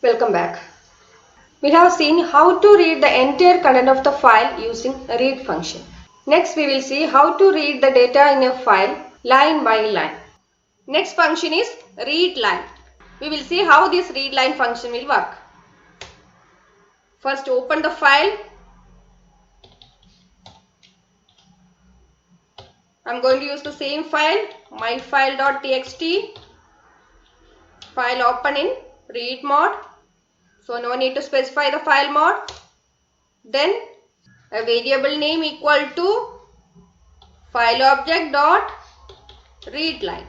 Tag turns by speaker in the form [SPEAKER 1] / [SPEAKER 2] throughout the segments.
[SPEAKER 1] Welcome back. We have seen how to read the entire content of the file using a read function. Next we will see how to read the data in a file line by line. Next function is read line. We will see how this read line function will work. First open the file. I am going to use the same file, myfile.txt. File open in read mode. So no need to specify the file mode. Then a variable name equal to file object dot read line.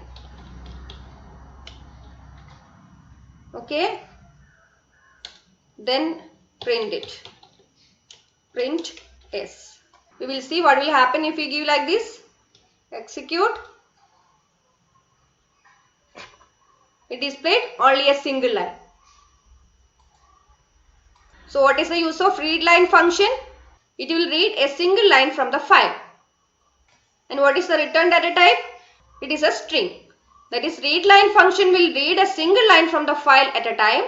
[SPEAKER 1] Okay. Then print it. Print S. We will see what will happen if we give like this. Execute. It displayed only a single line. So what is the use of read line function? It will read a single line from the file. And what is the return data type? It is a string. That is, read line function will read a single line from the file at a time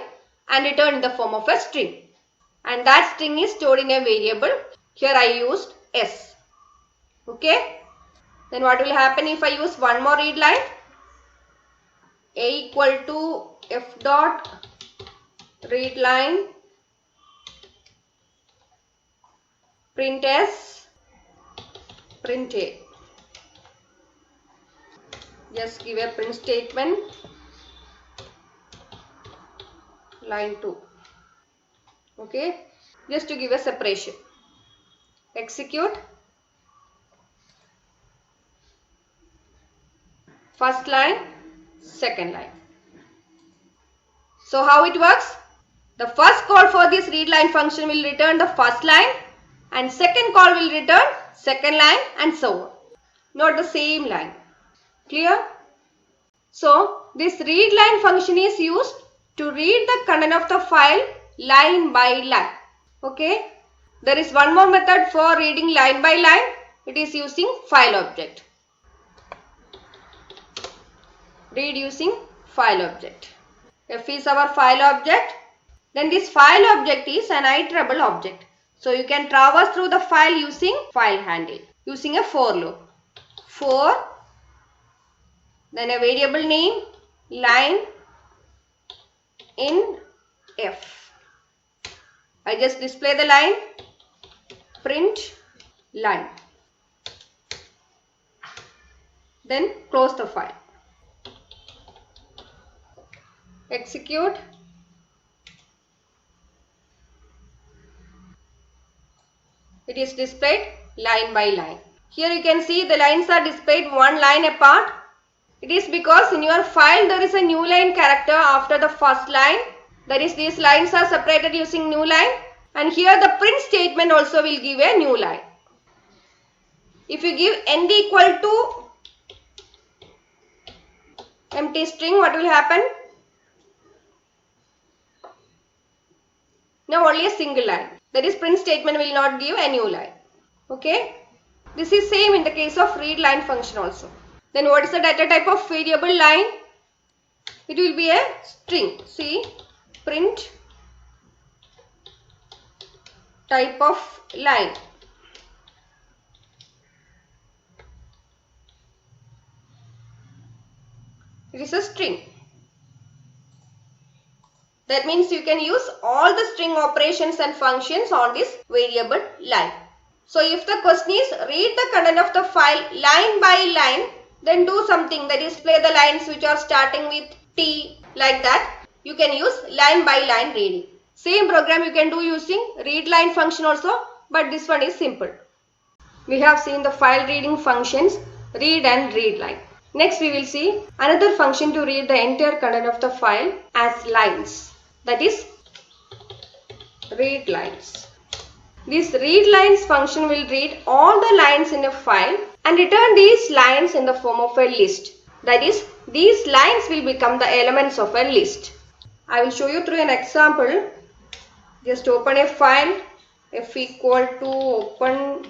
[SPEAKER 1] and return in the form of a string. And that string is stored in a variable. Here I used S. Okay. Then what will happen if I use one more read line? A equal to F dot read line print S print A. Just give a print statement line 2. Okay, just to give a separation. Execute. First line, second line. So how it works? The first call for this read line function will return the first line and second call will return second line and so on. Not the same line. Clear? So this read line function is used to read the content of the file line by line. Okay. There is one more method for reading line by line. It is using file object. Read using file object. F is our file object. Then this file object is an iterable object. So you can traverse through the file using file handle. Using a for loop. For, then a variable name, line in F. I just display the line, print line. Then close the file. Execute. It is displayed line by line. Here you can see the lines are displayed one line apart. It is because in your file there is a new line character after the first line. That is, these lines are separated using new line. And here the print statement also will give a new line. If you give end equal to empty string, what will happen? Now only a single line. That is, print statement will not give a new line. Okay. This is same in the case of read line function also. Then what is the data type of variable line? It will be a string. See, print type of line. It is a string. That means you can use all the string operations and functions on this variable line. So if the question is read the content of the file line by line, then do something, that is display the lines which are starting with T, like that. You can use line by line reading. Same program you can do using read line function also, but this one is simple. We have seen the file reading functions read and read line. Next we will see another function to read the entire content of the file as lines. That is read lines. This read lines function will read all the lines in a file and return these lines in the form of a list. That is, these lines will become the elements of a list. I will show you through an example. Just open a file. F equal to open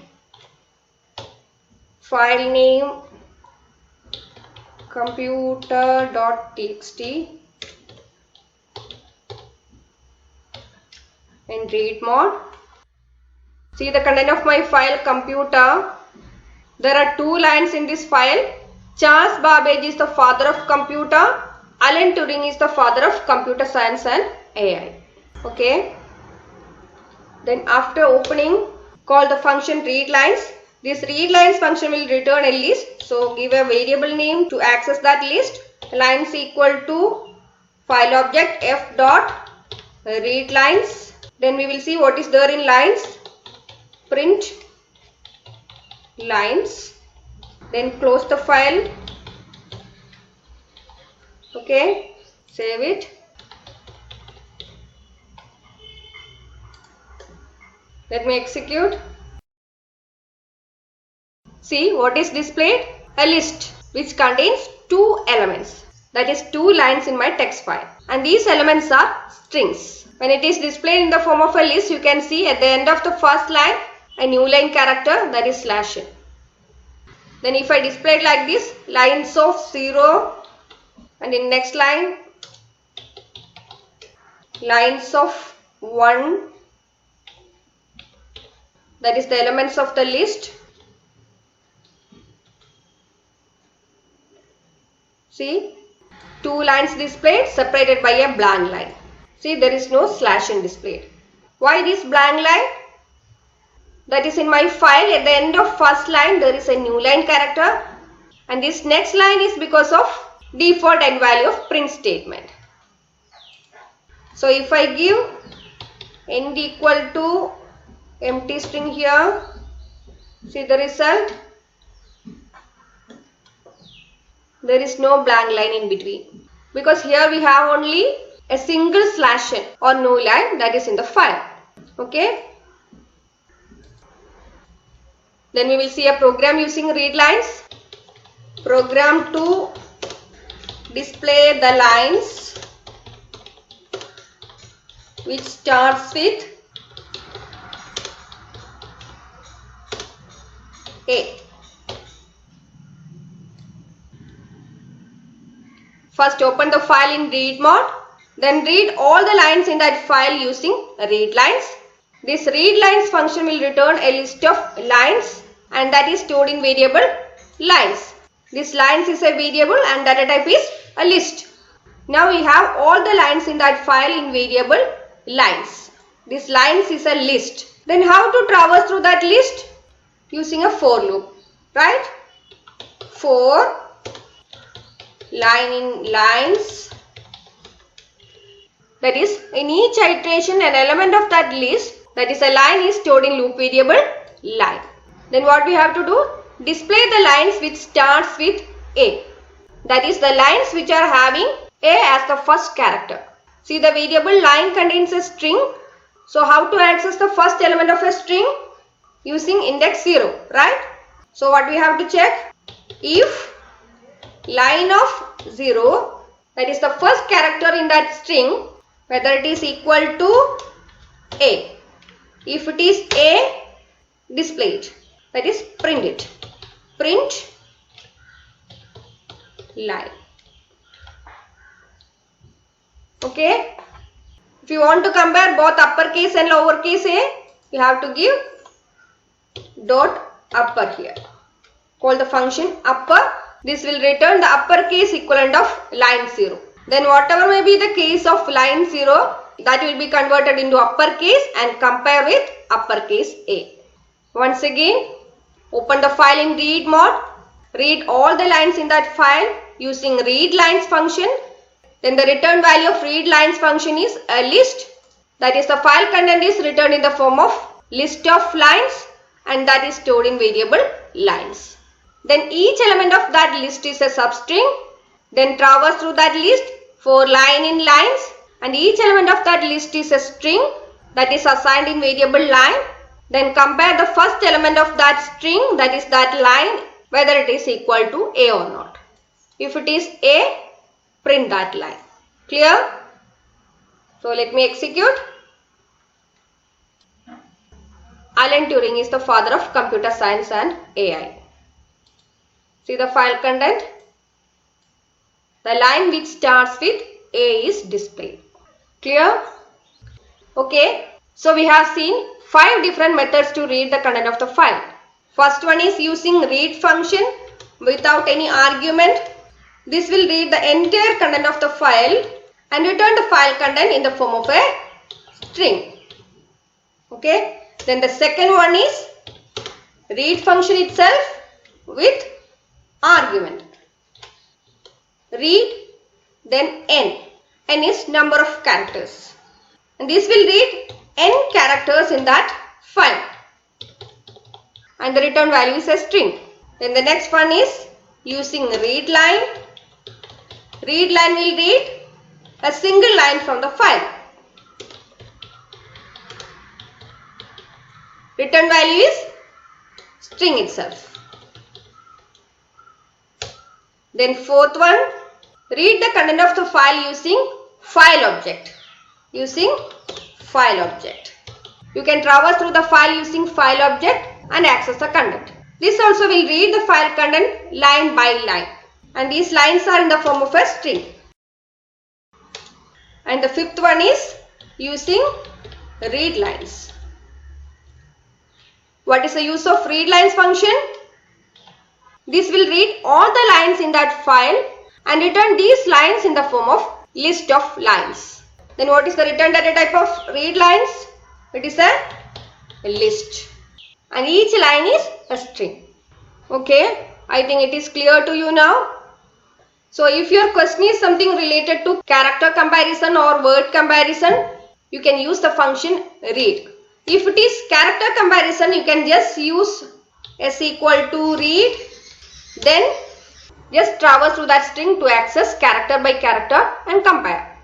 [SPEAKER 1] file name computer.txt In read mode, see the content of my file computer. There are 2 lines in this file. Charles Babbage is the father of computer. Alan Turing is the father of computer science and AI. Okay. Then after opening, call the function readLines. This readLines function will return a list. So give a variable name to access that list. Lines equal to file object f dot readLines. Then we will see what is there in lines. Print lines. Then close the file. Okay. Save it. Let me execute. See what is displayed? A list which contains 2 elements. That is 2 lines in my text file. And these elements are strings. When it is displayed in the form of a list, you can see at the end of the first line a new line character, that is /n. Then if I display it like this, lines of 0, and in next line lines of 1, that is the elements of the list. See, 2 lines displayed separated by a blank line. See, there is no /n displayed. Why this blank line? That is in my file at the end of first line there is a new line character, and this next line is because of default end value of print statement. So if I give end equal to empty string here, see the result. There is no blank line in between because here we have only a single /n or no line that is in the file. Okay. Then we will see a program using readLines. Program to display the lines which starts with A. First open the file in read mode. Then read all the lines in that file using readLines. This readLines function will return a list of lines and that is stored in variable lines. This lines is a variable and data type is a list. Now we have all the lines in that file in variable lines. This lines is a list. Then how to traverse through that list? Using a for loop, right? For line in lines, that is in each iteration an element of that list, that is a line, is stored in loop variable line. Then what we have to do? Display the lines which starts with A, that is the lines which are having A as the first character. See, the variable line contains a string. So how to access the first element of a string? Using index 0, right? So what we have to check? If line of 0, that is the first character in that string, whether it is equal to A. If it is A, display it, that is print it. Print line. Okay. If you want to compare both uppercase and lowercase a, you have to give dot upper here. Call the function upper. This will return the uppercase equivalent of line 0. Then whatever may be the case of line 0, that will be converted into uppercase and compare with uppercase A. Once again, open the file in read mode. Read all the lines in that file using readLines function. Then the return value of readLines function is a list. That is, the file content is returned in the form of list of lines and that is stored in variable lines. Then each element of that list is a substring. Then traverse through that list for line in lines, and each element of that list is a string that is assigned in variable line. Then compare the first element of that string, that is that line, whether it is equal to A or not. If it is A, print that line. Clear? So let me execute. Alan Turing is the father of computer science and AI. See the file content. The line which starts with A is displayed. Clear? Okay. So we have seen 5 different methods to read the content of the file. First one is using read function without any argument. This will read the entire content of the file and return the file content in the form of a string. Okay. Then the second one is read function itself with argument. Read, then n. N is number of characters. And this will read n characters in that file. And the return value is a string. Then the next one is using read line. Read line will read a single line from the file. Return value is string itself. Then fourth one, read the content of the file using file object. Using file object. You can traverse through the file using file object and access the content. This also will read the file content line by line. And these lines are in the form of a string. And the fifth one is using read lines. What is the use of read lines function? This will read all the lines in that file and return these lines in the form of list of lines. Then what is the return data type of read lines? It is a list. And each line is a string. Okay, I think it is clear to you now. So if your question is something related to character comparison or word comparison, you can use the function read. If it is character comparison, you can just use s equal to read, then just traverse through that string to access character by character and compare.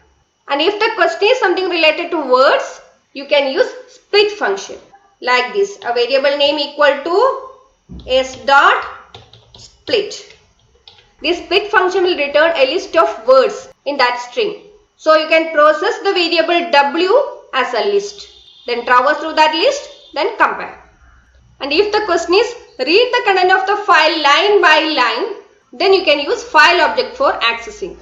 [SPEAKER 1] And if the question is something related to words, you can use split function like this. A variable name equal to s dot split. This split function will return a list of words in that string. So you can process the variable w as a list. Then traverse through that list, then compare. And if the question is read the content of the file line by line, then you can use file object for accessing.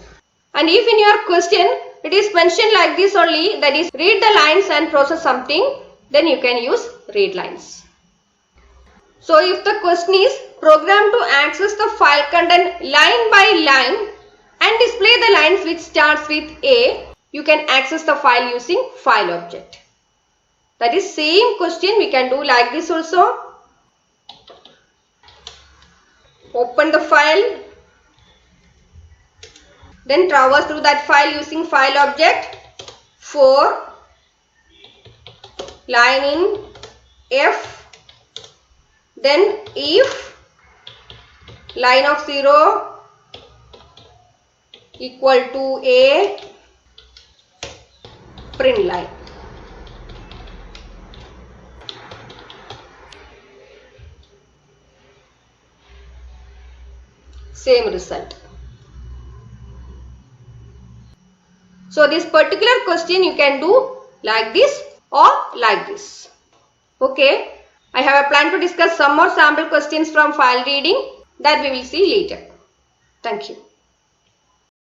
[SPEAKER 1] And if in your question it is mentioned like this only, that is read the lines and process something, then you can use read lines. So if the question is programmed to access the file content line by line and display the lines which starts with A, you can access the file using file object. That is same question we can do like this also. Open the file. Then traverse through that file using file object for line in F. Then if line of 0 equal to A, print line. Same result. So this particular question you can do like this or like this. Okay. I have a plan to discuss some more sample questions from file reading that we will see later. Thank you.